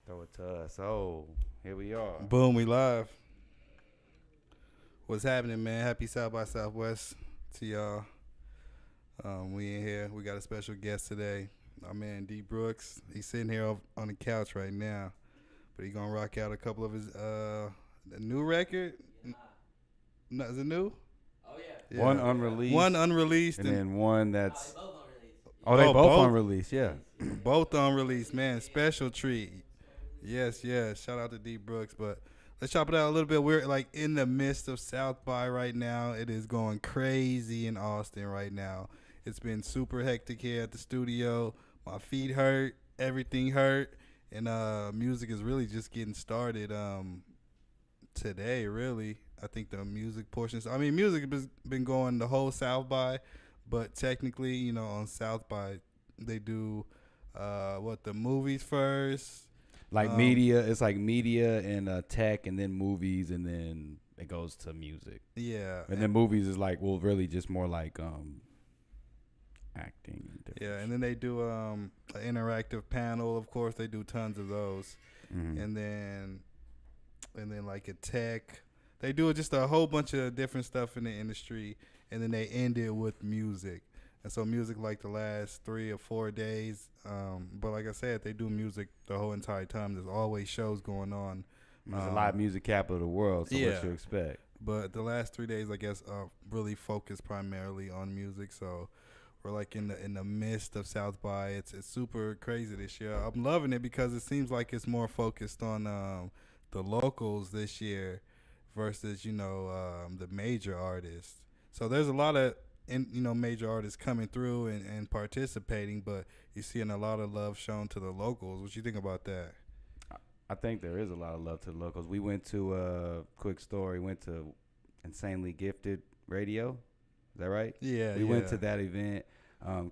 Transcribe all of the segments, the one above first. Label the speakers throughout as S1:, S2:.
S1: Throw it to us. Oh, here we are.
S2: Boom, we live. What's happening, man? Happy South by Southwest to y'all. We in here. We got a special guest today. Our man D Brooks. He's sitting here on the couch right now, but he gonna rock out a couple of his the new record. No, is it new?
S3: Oh yeah.
S2: Yeah.
S1: One unreleased.
S2: One unreleased
S1: and then one that's.
S3: Both unreleased.
S1: Oh, they
S2: Oh,
S1: both
S2: both?
S1: unreleased. Yeah.
S2: both unreleased, man. Special treat. Yes. Shout out to D Brooks, but let's chop it out a little bit. We're like in the midst of South by right now. It is going crazy in Austin right now. It's been super hectic here at the studio. My feet hurt, everything hurt, and music is really just getting started today, really. I think the music portions. I mean, music has been going the whole South by, but technically, you know, on South by, they do the movies first.
S1: Like media. It's like media and tech, and then movies, and then it goes to music.
S2: Yeah.
S1: And then movies is like, well, really just more like acting. And different
S2: Yeah, and then they do an interactive panel. Of course, they do tons of those.
S1: Mhm.
S2: And then like a tech. They do just a whole bunch of different stuff in the industry, and then they end it with music. And so music like the last 3 or 4 days. But like I said, they do music the whole entire time. There's always shows going on.
S1: It's a live music capital of the world, so
S2: yeah.
S1: what you expect?
S2: But the last 3 days, I guess, are really focused primarily on music. So we're like in the midst of South by. It's super crazy this year. I'm loving it because it seems like it's more focused on the locals this year versus the major artists. So there's a lot of major artists coming through and participating, but you're seeing a lot of love shown to the locals. What you think about that?
S1: I think there is a lot of love to the locals. We went to quick story. Went to Insanely Gifted Radio. Is that right?
S2: Yeah,
S1: we went to that event,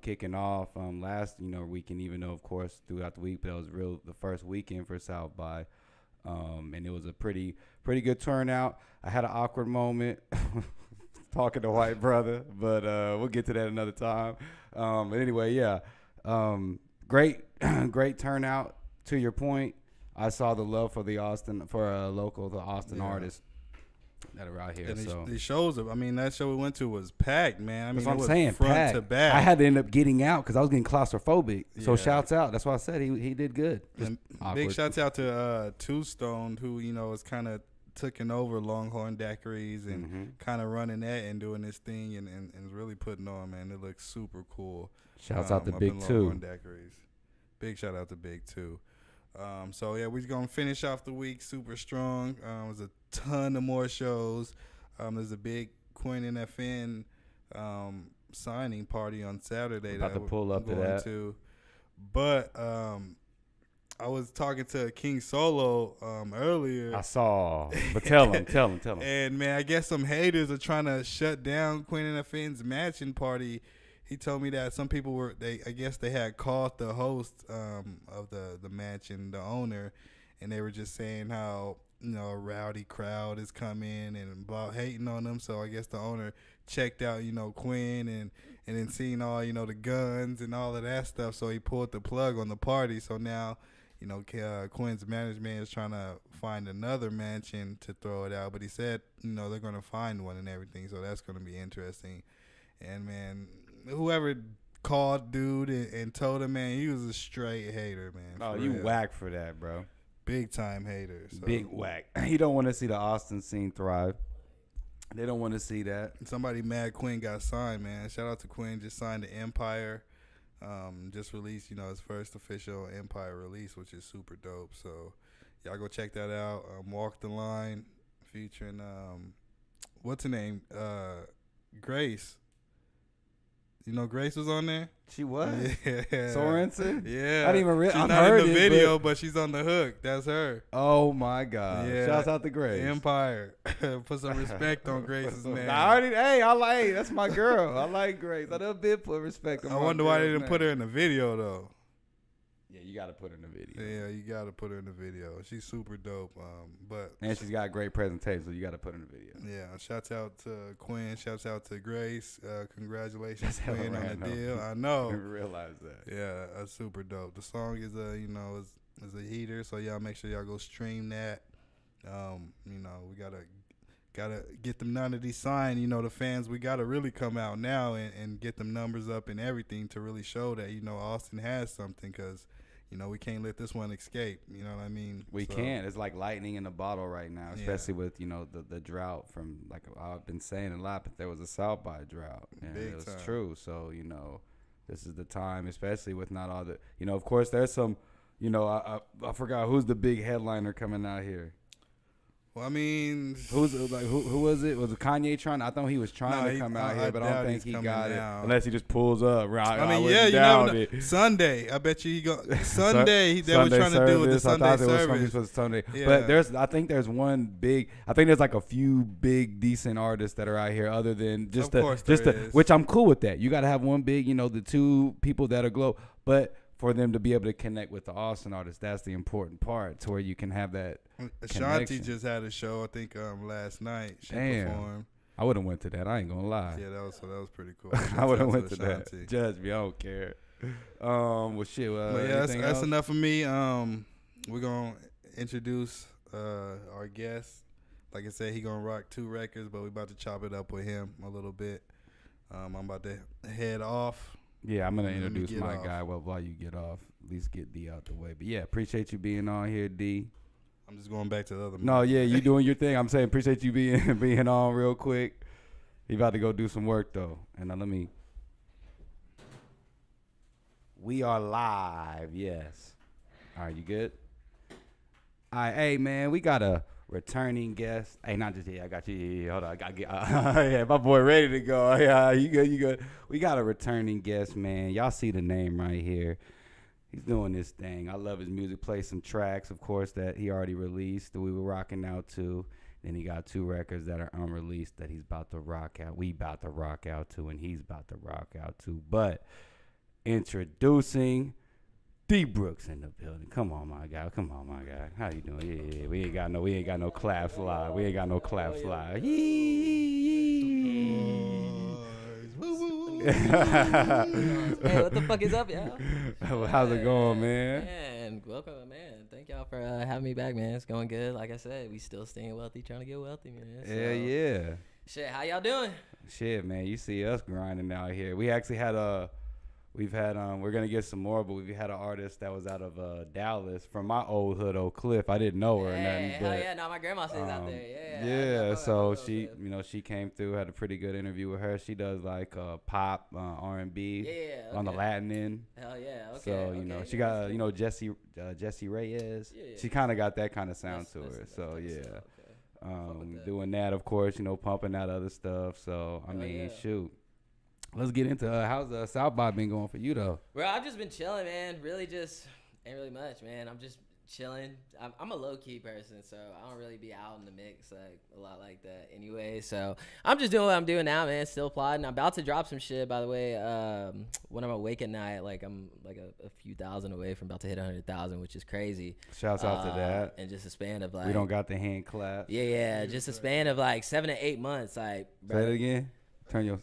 S1: kicking off last weekend. Even though, of course, throughout the week, but it was the first weekend for South by, and it was a pretty good turnout. I had an awkward moment talking to White Brother, but we'll get to that another time. But anyway, yeah, great turnout. To your point, I saw the love for the Austin artists that are out here.
S2: And
S1: so
S2: these shows, I mean, that show we went to was packed, man. I mean,
S1: that's what
S2: it
S1: I'm
S2: was
S1: saying.
S2: front
S1: Packed.
S2: to back.
S1: I had to end up getting out because I was getting claustrophobic. So
S2: Yeah.
S1: shouts out. That's why I said he did good.
S2: And big shouts out to Two Stoned, who is kind of taking over Longhorn Daiquiris and kind of running that and doing this thing and is really putting on, man. It looks super cool.
S1: Shouts out to
S2: up
S1: Big
S2: in
S1: Two.
S2: Longhorn Daiquiris. Big shout out to Big Two. So yeah, we're gonna finish off the week super strong. There's a ton of more shows. There's a big QUINN NFN signing party on Saturday.
S1: About to pull up to
S2: going
S1: that.
S2: to. But I was talking to King Solo earlier.
S1: I saw, but tell him.
S2: And man, I guess some haters are trying to shut down QUINN NFN's matching party. He told me that some people I guess they had called the host of the match and the owner, and they were just saying how a rowdy crowd is coming and about hating on them. So I guess the owner checked out Quinn and then seen all the guns and all of that stuff. So he pulled the plug on the party. So now Quinn's management is trying to find another mansion to throw it out. But he said they're gonna find one and everything. So that's gonna be interesting. And man, whoever called dude and told him, man, he was a straight hater, man.
S1: Oh,
S2: for
S1: you
S2: real.
S1: whack for that, bro.
S2: Big time hater. So.
S1: Big whack. He don't want to see the Austin scene thrive. They don't want to see that.
S2: Somebody mad Quinn got signed, man. Shout out to Quinn. Just signed the Empire. Just released, his first official Empire release, which is super dope. So y'all go check that out. Walk the Line featuring what's her name? Grace. Grace was on there?
S1: She was.
S2: Yeah.
S1: Sorensen?
S2: Yeah.
S1: I didn't even
S2: She's
S1: I've
S2: not
S1: heard
S2: in the
S1: it,
S2: video, but she's on the hook. That's her.
S1: Oh my God.
S2: Yeah.
S1: Shouts out to Grace.
S2: Empire. Put some respect on Grace's name.
S1: That's my girl. I like Grace. I done been put respect on
S2: I
S1: my
S2: wonder why they
S1: girl's
S2: didn't put
S1: name.
S2: her in the video, though.
S1: Yeah, you got to put her in the video.
S2: Yeah, you got to put her in the video. She's super dope. But
S1: And she's got great presentation, so you got to put her in the video.
S2: yeah, shouts out to Quinn. Shouts out to Grace. Congratulations,
S1: That's hella
S2: Quinn, on the
S1: random.
S2: deal. I
S1: I
S2: know.
S1: didn't realize that.
S2: Yeah, that's super dope. The song is, is is a heater. So y'all make sure y'all go stream that. You know, we gotta get them 90 signed. You know, the fans, we gotta really come out now and get them numbers up and everything to really show that, you know, Austin has something, because, you know, we can't let this one escape. You know what I mean?
S1: We can't. It's like lightning in a bottle right now, especially with, you know, the drought from, like I've been saying a lot, but there was a South by drought. And
S2: Big
S1: it was
S2: time.
S1: true. So, you know, this is the time, especially with not all the, you know, of course, there's some, you know, I forgot who's the big headliner coming out here.
S2: Well, I mean,
S1: Who was it? Was it Kanye trying? I thought he was trying to come out here, but I don't think he got it
S2: now.
S1: he just pulls up. Right?
S2: I mean, you never know. Sunday, I bet you he go Sunday. They were trying to do with the Sunday service.
S1: For Sunday.
S2: Yeah.
S1: But I think there's one big. I think there's like a few big decent artists that are out here, other than which I'm cool with that. You got to have one big, you know, the two people that are glow, but for them to be able to connect with the Austin artists, that's the important part, to where you can have that.
S2: Ashanti just had a show, I think, last night. She performed.
S1: I would have went to that. I ain't gonna lie.
S2: Yeah, that was pretty cool.
S1: I would have went to that. Judge me, I don't care. Well, shit.
S2: But yeah, that's enough of me. We're gonna introduce our guest. Like I said, he gonna rock 2 records, but we about to chop it up with him a little bit. I'm about to head off.
S1: Yeah, I'm gonna introduce my guy. Well, while you get off, at least get D out the way. But yeah, appreciate you being on here, D.
S2: I'm just going back to the other.
S1: No, yeah, you doing your thing. I'm saying appreciate you being on real quick. He about to go do some work though, and now we are live. Yes. All right, you good? All right, hey man, we got a returning guest. Hey, not just I got you. Yeah, hold on, I gotta get. Yeah, my boy ready to go. Yeah, you good? You good? We got a returning guest, man. Y'all see the name right here. He's doing this thing. I love his music. Play some tracks, of course, that he already released that we were rocking out to. Then he got 2 records that are unreleased that he's about to rock out. We about to rock out to, and he's about to rock out to. But introducing D Brooks in the building. Come on, my guy. How you doing? Yeah. We ain't got no claps live. We ain't got no claps live.
S3: Hey, what the fuck is up, y'all?
S1: How's it going, man?
S3: Man, welcome, man. Thank y'all for having me back, man. It's going good. Like I said, we still staying wealthy, trying to get wealthy, man. So,
S1: yeah.
S3: Shit, how y'all doing?
S1: Shit, man. You see us grinding out here. We actually had we're gonna get some more, but we've had an artist that was out of Dallas from my old hood, Oak Cliff. I didn't know her or nothing.
S3: Hell
S1: but,
S3: yeah, no, my grandma stays out there.
S1: Yeah, so she, you know, she came through, had a pretty good interview with her. She does like pop, R&B, on the Latin end.
S3: Hell yeah, okay.
S1: So you know, she got you know Jesse Reyes. Yeah. She kind of got that kind of sound to her. So yeah, doing that, of course, you know, pumping out other stuff. So I mean, shoot. Let's get into how's South by been going for you though?
S3: Bro, I've just been chilling, man. Really, just ain't really much, man. I'm just chilling. I'm a low key person, so I don't really be out in the mix like a lot like that anyway. So I'm just doing what I'm doing now, man. Still plotting. I'm about to drop some shit, by the way. When I'm awake at night, like I'm like a few thousand away from about to hit 100,000, which is crazy.
S1: Shouts out to that.
S3: And just a span of like
S1: we don't got the hand clap.
S3: Yeah, just a span of like 7 to 8 months. Like, bro.
S1: Say it again. Turn your.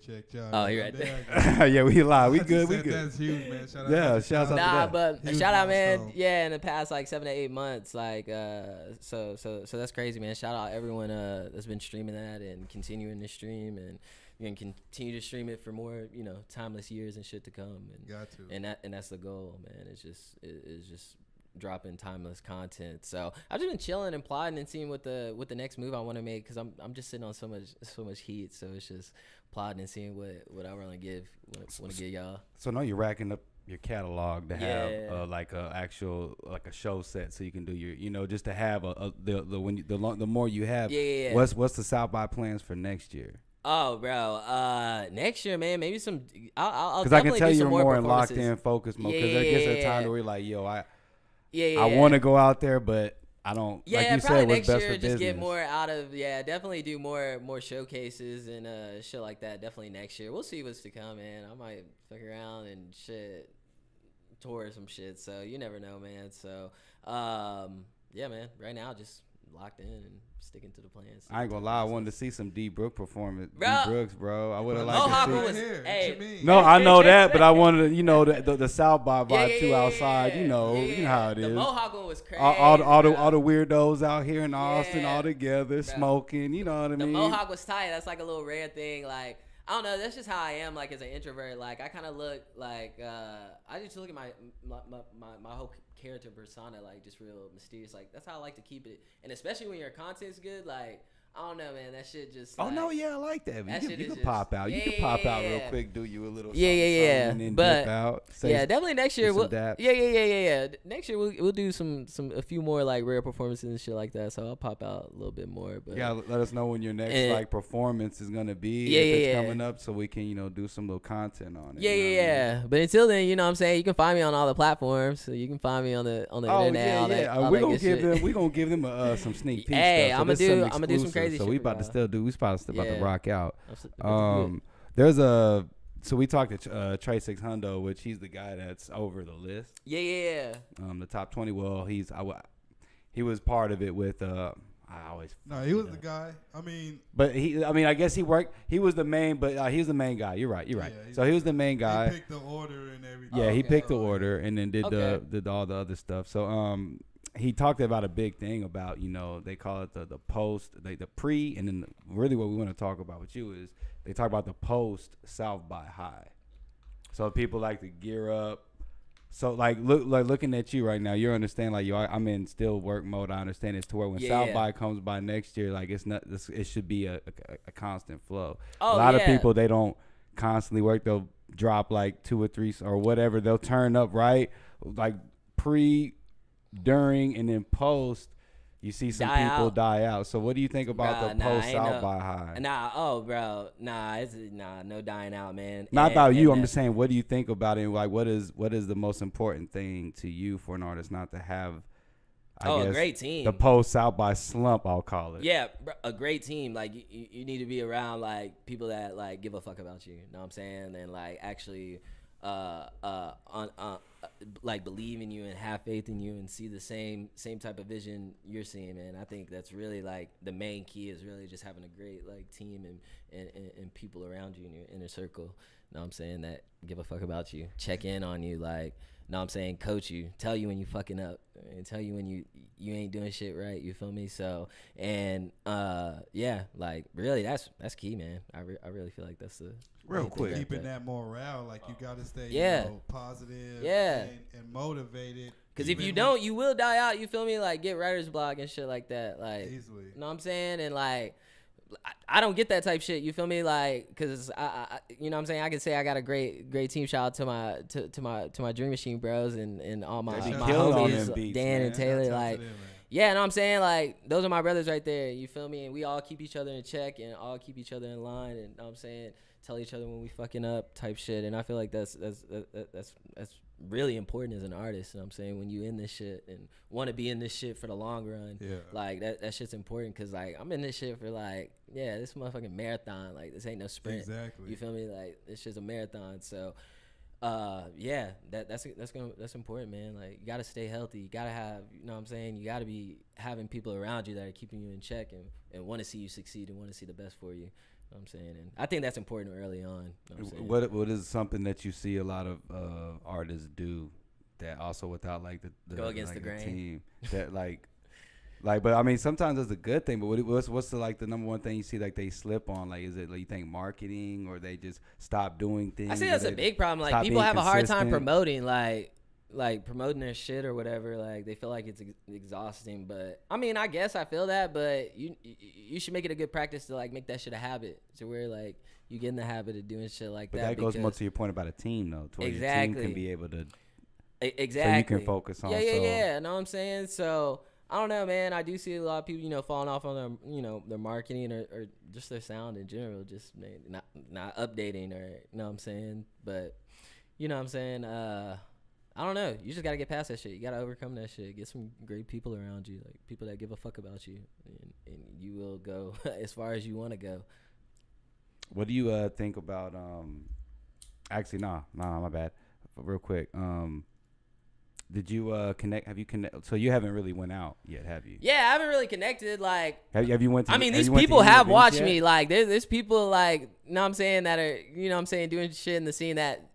S2: Check y'all.
S3: Oh, he right there.
S1: Yeah, we live. We good.
S2: That's huge, man. Shout out.
S1: Yeah, shouts out to that.
S3: But
S2: huge
S3: shout out, man.
S2: milestone.
S3: Yeah, in the past like 7 to 8 months, like so that's crazy, man. Shout out everyone that's been streaming that and continuing to stream, and you can continue to stream it for more, you know, timeless years and shit to come. And
S2: got to.
S3: And that's the goal, man. It's just dropping timeless content. So I've just been chilling and plotting and seeing what the next move I want to make, because I'm just sitting on so much heat. So it's just plotting and seeing what I want to give y'all.
S1: So now you're racking up your catalog to have like a actual like a show set, so you can do your, you know, just to have the more you have.
S3: Yeah.
S1: What's the South by plans for next year?
S3: Oh, bro. Next year, man, maybe some. I'll
S1: because I can tell
S3: do
S1: you're
S3: some
S1: more in locked in focus mode. Because there gets a time where you're like, yo, I want to go out there, but I don't.
S3: Yeah,
S1: like you
S3: probably
S1: said,
S3: next
S1: what's best
S3: year
S1: for
S3: just
S1: business.
S3: get more out of. Yeah, definitely do more showcases and shit like that. Definitely next year. We'll see what's to come, man. I might fuck around and shit, tour some shit. So you never know, man. So yeah, man. Right now, just locked in and sticking to the plans.
S1: I ain't gonna lie, I wanted to see some D Brooks performance. D
S3: Bro.
S1: Brooks, bro. I would have liked
S3: Mohawk
S1: to see.
S3: was,
S2: Here.
S3: hey.
S2: What you mean?
S1: No, I know that, but I wanted to, you know, the South by vibe too outside.
S3: Yeah.
S1: You know,
S3: Yeah,
S1: you know how it
S3: The
S1: is.
S3: Mohawk one was crazy.
S1: All the
S3: bro.
S1: all the weirdos out here in Austin,
S3: Yeah,
S1: all together,
S3: bro.
S1: smoking. You know what I
S3: The
S1: mean?
S3: Mohawk was tight. That's like a little rare thing. Like, I don't know. That's just how I am. Like as an introvert, like I kind of look like I just look at my whole character persona like just real mysterious. Like that's how I like to keep it. And especially when your content's good, like I don't know, man. That shit just.
S1: Oh
S3: like,
S1: no, yeah, I like that.
S3: That
S1: You
S3: shit
S1: can
S3: is
S1: pop
S3: just-
S1: out. You
S3: yeah,
S1: can pop out real
S3: yeah.
S1: quick, do you a little
S3: Yeah, yeah,
S1: something, and then
S3: but-
S1: dip out. Say
S3: Yeah, definitely next year.
S1: some
S3: We'll,
S1: daps.
S3: yeah. Next year we'll do a few more like rare performances and shit like that. So I'll pop out a little bit more. But
S1: Yeah, let us know when your next
S3: And-
S1: like performance is gonna be.
S3: Yeah,
S1: if it's
S3: yeah,
S1: coming up, so we can do some little content on it.
S3: Yeah,
S1: you know what I mean?
S3: yeah. But until then, you know what I'm saying? You can find me on all the platforms. So you can find me on the
S1: Oh
S3: internet. all
S1: yeah.
S3: that, all
S1: We're
S3: that
S1: gonna
S3: good
S1: give
S3: shit.
S1: them. We gonna give them some sneak peek.
S3: Hey,
S1: stuff. So
S3: I'ma
S1: this is
S3: do-
S1: some
S3: I'ma do some
S1: exclusive.
S3: crazy
S1: So
S3: shit
S1: we
S3: for
S1: about to
S3: y'all.
S1: still do. We about to
S3: Yeah.
S1: rock out.
S3: I'm
S1: There's a. So we talked to Trey 600, which he's the guy that's over the list.
S3: yeah.
S1: The top 20. Well, he was part of it with I always.
S2: No, he was the guy. I mean,
S1: But I guess he worked. He was the main, but he was the main guy. You're right.
S2: Yeah,
S1: So he was the main guy.
S2: he picked the order and everything.
S1: Yeah, he
S3: okay.
S1: picked the order and then did
S3: Okay.
S1: did all the other stuff. So he talked about a big thing about they call it the post, the pre, and then really what we want to talk about with you is they talk about the post South by High. So people like to gear up. So looking at you right now, you understand like I'm in still work mode. I understand it's to where when South by comes by next year, like it's not it should be a constant flow.
S3: Oh,
S1: a lot
S3: yeah.
S1: of people they don't constantly work. They'll drop like 2 or 3 or whatever. They'll turn up right like pre, during, and then post. You see some people die out. So what do you think about the post South by High?
S3: No dying out, man.
S1: Not
S3: And-
S1: about you.
S3: and
S1: I'm just saying, what do you think about it? Like, what is the most important thing to you for an artist not to have? I guess,
S3: a great team.
S1: The post South by slump, I'll call it.
S3: Yeah, a great team. Like you need to be around like people that like give a fuck about you. You know what I'm saying? And like actually, like believe in you and have faith in you and see the same type of vision you're seeing, man. I think that's really like the main key is really just having a great like team and people around you in your inner circle. You know what I'm saying? That give a fuck about you, check in on you, like. Know what I'm saying? Coach you, tell you when you fucking up, and tell you when you ain't doing shit right. You feel me? So and yeah, like really, that's key, man. I really feel like that's the
S1: Real
S3: main thing
S1: quick.
S3: right
S2: Keeping
S3: there.
S2: that morale, like you got to stay
S3: Yeah.
S2: positive
S3: Yeah.
S2: and motivated.
S3: Because if
S2: even
S3: you don't, you will die out. You feel me? Like get writer's block and shit like that. Like
S2: easily.
S3: you know what I'm saying? And like I don't get that type shit. You feel me? Like, cause I you know what I'm saying? I can say I got a great team. Shout out to my Dream Machine bros and all my
S2: They be
S3: my
S2: killing
S1: on
S3: homies,
S1: them beats,
S3: Dan and
S1: man.
S3: Taylor.
S2: Shout out
S3: Like,
S2: to them, man.
S3: yeah, know what I'm saying? Like, those are my brothers right there. You feel me? And we all keep each other in check and all keep each other in line. And know what I'm saying? Tell each other when we fucking up type shit. And I feel like that's really important as an artist. You know what I'm saying? When you in this shit and want to be in this shit for the long run.
S2: Yeah.
S3: Like that shit's important because like I'm in this shit for like this motherfucking marathon. Like this ain't no sprint.
S2: Exactly.
S3: You feel me? Like this shit's a marathon. So that's important, man. Like you gotta stay healthy. You gotta have, you know what I'm saying? You gotta be having people around you that are keeping you in check and want to see you succeed and want to see the best for you. You know what I'm saying? And I think that's important early on. You know what I'm saying?
S1: What is something that you see a lot of artists do that also without like the
S3: Go against
S1: like
S3: the grain.
S1: team that like but I mean sometimes it's a good thing, but what's the number one thing you see like they slip on? Like is it like you think marketing or they just stop doing things?
S3: I say that's a big problem. Like
S1: stop
S3: people
S1: being
S3: have a hard time
S1: consistent?
S3: promoting like promoting their shit or whatever. Like they feel like it's exhausting. But I mean, I guess I feel that. But you should make it a good practice to like make that shit a habit, to where like you get in the habit of doing shit like
S1: But
S3: that.
S1: that goes more to your point about a team though, to where your team can be able to
S3: exactly.
S1: so you can focus on.
S3: Yeah. Know what I'm saying? So I don't know, man. I do see a lot of people, falling off on their, their marketing or just their sound in general, just not updating or, you know what I'm saying? But, you know what I'm saying? I don't know. You just got to get past that shit. You got to overcome that shit. Get some great people around you, like people that give a fuck about you, and you will go as far as you want to go.
S1: What do you think about actually my bad. Real quick. Did you connect? Have you connect? So you haven't really went out yet, have you?
S3: Yeah, I haven't really connected. Like,
S1: have you went to?
S3: I mean,
S1: have
S3: these
S1: you went to
S3: people
S1: any
S3: have
S1: events
S3: watched
S1: yet?
S3: me. Like, there's people like, you know what I'm saying, that are, you know what I'm saying, doing shit in the scene that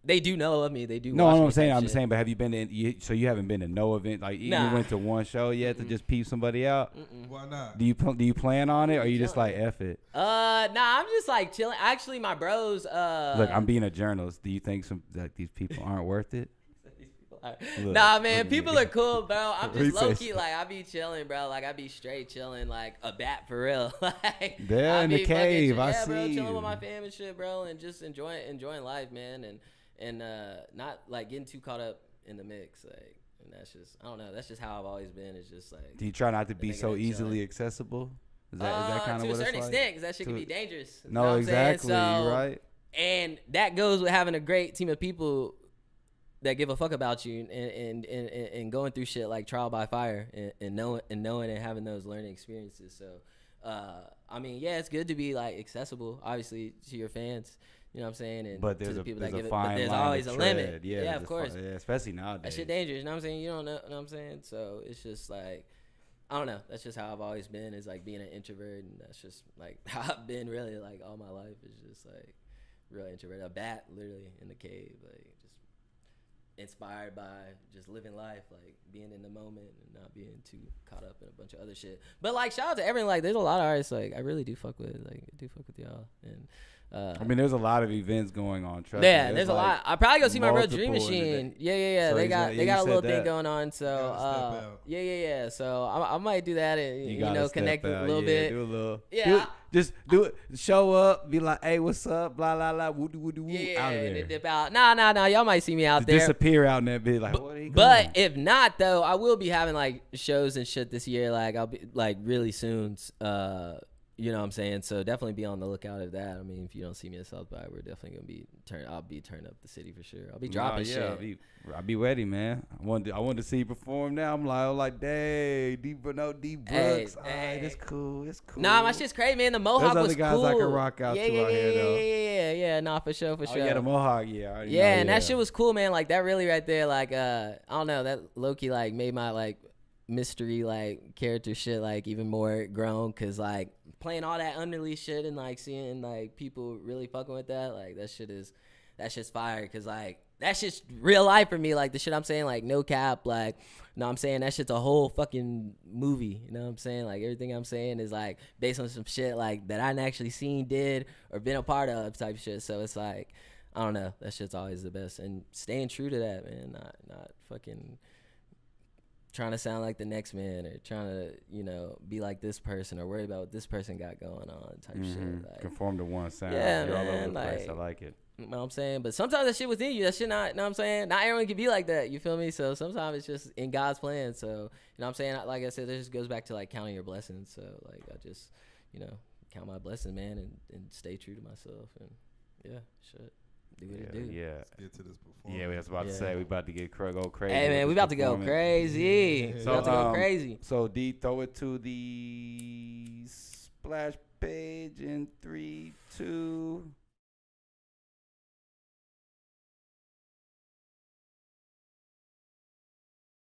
S3: they do know of me. They do.
S1: No,
S3: watch
S1: no,
S3: me
S1: I'm saying,
S3: type
S1: I'm
S3: shit.
S1: saying, but have you been to? So you haven't been to no event, like you
S3: Nah.
S1: went to one show yet to just peep somebody out?
S2: Why not?
S1: Do you plan on it, or you just like F it?
S3: Nah, I'm just like chilling. Actually, my bros.
S1: Look, I'm being a journalist. Do you think these people aren't worth it? Look,
S3: nah, man,
S1: look at
S3: people
S1: me.
S3: are cool, bro. I'm
S1: What he
S3: just low
S1: says.
S3: key, like, I be chilling, bro. Like, I be straight chilling, like a bat for real. Like,
S1: There
S3: I
S1: in the
S3: be fucking
S1: cave, I
S3: yeah, bro,
S1: see
S3: chilling
S1: you.
S3: with my fam and shit, bro, and just enjoying life, man, and not like getting too caught up in the mix, like. And that's just, I don't know. That's just how I've always been. It's just like.
S1: Do you try not to be
S3: nigga
S1: so
S3: that
S1: easily
S3: chilling.
S1: accessible? Is that kind of
S3: to
S1: what
S3: a certain
S1: it's like?
S3: extent, because that shit can
S1: To-
S3: be dangerous. You know
S1: No,
S3: what I'm saying?
S1: exactly.
S3: So,
S1: You're right.
S3: And that goes with having a great team of people that give a fuck about you and going through shit like trial by fire and knowing and having those learning experiences. So, I mean, yeah, it's good to be like accessible, obviously, to your fans. You know what I'm saying? And
S1: But
S3: to
S1: there's
S3: the
S1: a
S3: people that
S1: there's
S3: give
S1: a
S3: it, but
S1: fine
S3: there's
S1: line
S3: always
S1: to
S3: a
S1: tread.
S3: limit. Yeah,
S1: there's
S3: of
S1: a
S3: course.
S1: yeah, especially nowadays.
S3: That shit dangerous. You know what I'm saying? You don't know what I'm saying? So it's just like, I don't know. That's just how I've always been, is like being an introvert, and that's just like how I've been really like all my life, is just like real introvert. A bat literally in the cave, like just inspired by just living life, like being in the moment and not being too caught up in a bunch of other shit. But like, shout out to everyone. Like, there's a lot of artists like I really do fuck with. Like, I do fuck with y'all. And
S1: I mean, there's a lot of events going on. Trust
S3: yeah,
S1: me.
S3: there's a
S1: like
S3: lot. I probably go see my real Dream
S1: multiple in a
S3: Machine.
S1: day.
S3: Yeah.
S1: So
S3: They
S1: he's
S3: got
S1: got-
S3: they
S1: yeah,
S3: got
S1: you
S3: a little
S1: said
S3: thing
S1: that.
S3: going on. So
S2: Gotta step out.
S3: yeah. So I might do that and
S1: You
S3: you
S1: gotta
S3: know,
S1: step
S3: connect a
S1: out,
S3: little
S1: yeah,
S3: bit.
S1: Do a little.
S3: Yeah.
S1: Do it, just do it. Show up. Be like, hey, what's up? Blah blah blah. Woo woo woo.
S3: Yeah,
S1: Out of
S3: and
S1: there.
S3: then dip out. Nah. Y'all might see me out
S1: Just
S3: there.
S1: disappear out in that bit. Like, what are you
S3: But
S1: going?
S3: if not, though, I will be having like shows and shit this year. Like, I'll be like really soon. You know what I'm saying? So definitely be on the lookout of that. I mean, if you don't see me at South by, we're definitely gonna be I'll be turning up the city for sure. I'll be dropping shit.
S1: I'll be ready, man. I wanted to see you perform now. I'm like, dang, D Brooks.
S3: Hey.
S1: It's cool. It's cool.
S3: Nah, my shit's crazy, man. The Mohawk
S1: There's
S3: was
S1: other guys
S3: cool.
S1: I can rock out to out here, though.
S3: Yeah. Nah, for sure.
S1: Oh, yeah, the Mohawk, yeah. I already know,
S3: Yeah, and that shit was cool, man. Like, that really right there, like, I don't know, that low-key, like, made my, like, mystery, like, character shit, like, even more grown, because, like, playing all that unreleased shit and, like, seeing, like, people really fucking with that, like, that shit's fire, because, like, that shit's real life for me, like, the shit I'm saying, like, no cap, like, you know what I'm saying, that shit's a whole fucking movie, you know what I'm saying, like, everything I'm saying is, like, based on some shit, like, that I hadn't actually seen, did, or been a part of type shit, so it's, like, I don't know, that shit's always the best, and staying true to that, man, not fucking trying to sound like the next man, or trying to, you know, be like this person, or worry about what this person got going on type shit. Like,
S1: conform to one sound.
S3: Yeah,
S1: You're all over
S3: man,
S1: the place. I
S3: like-
S1: like it.
S3: you know what I'm saying? But sometimes that shit within you, that shit not, you know what I'm saying? Not everyone can be like that, you feel me? So sometimes it's just in God's plan. So, you know what I'm saying? Like I said, this just goes back to like counting your blessings. So like, I just, you know, count my blessings, man, and stay true to myself. And yeah, shit. Do what it do.
S1: Yeah.
S2: Let's get to this performance.
S1: Yeah, we was about to
S3: Yeah.
S1: say we about to go crazy.
S3: Hey, man,
S1: with
S3: we
S1: this
S3: about to go
S1: performance.
S3: crazy.
S2: Yeah.
S3: We about to go crazy.
S1: So D, throw it to the splash page in 3, 2.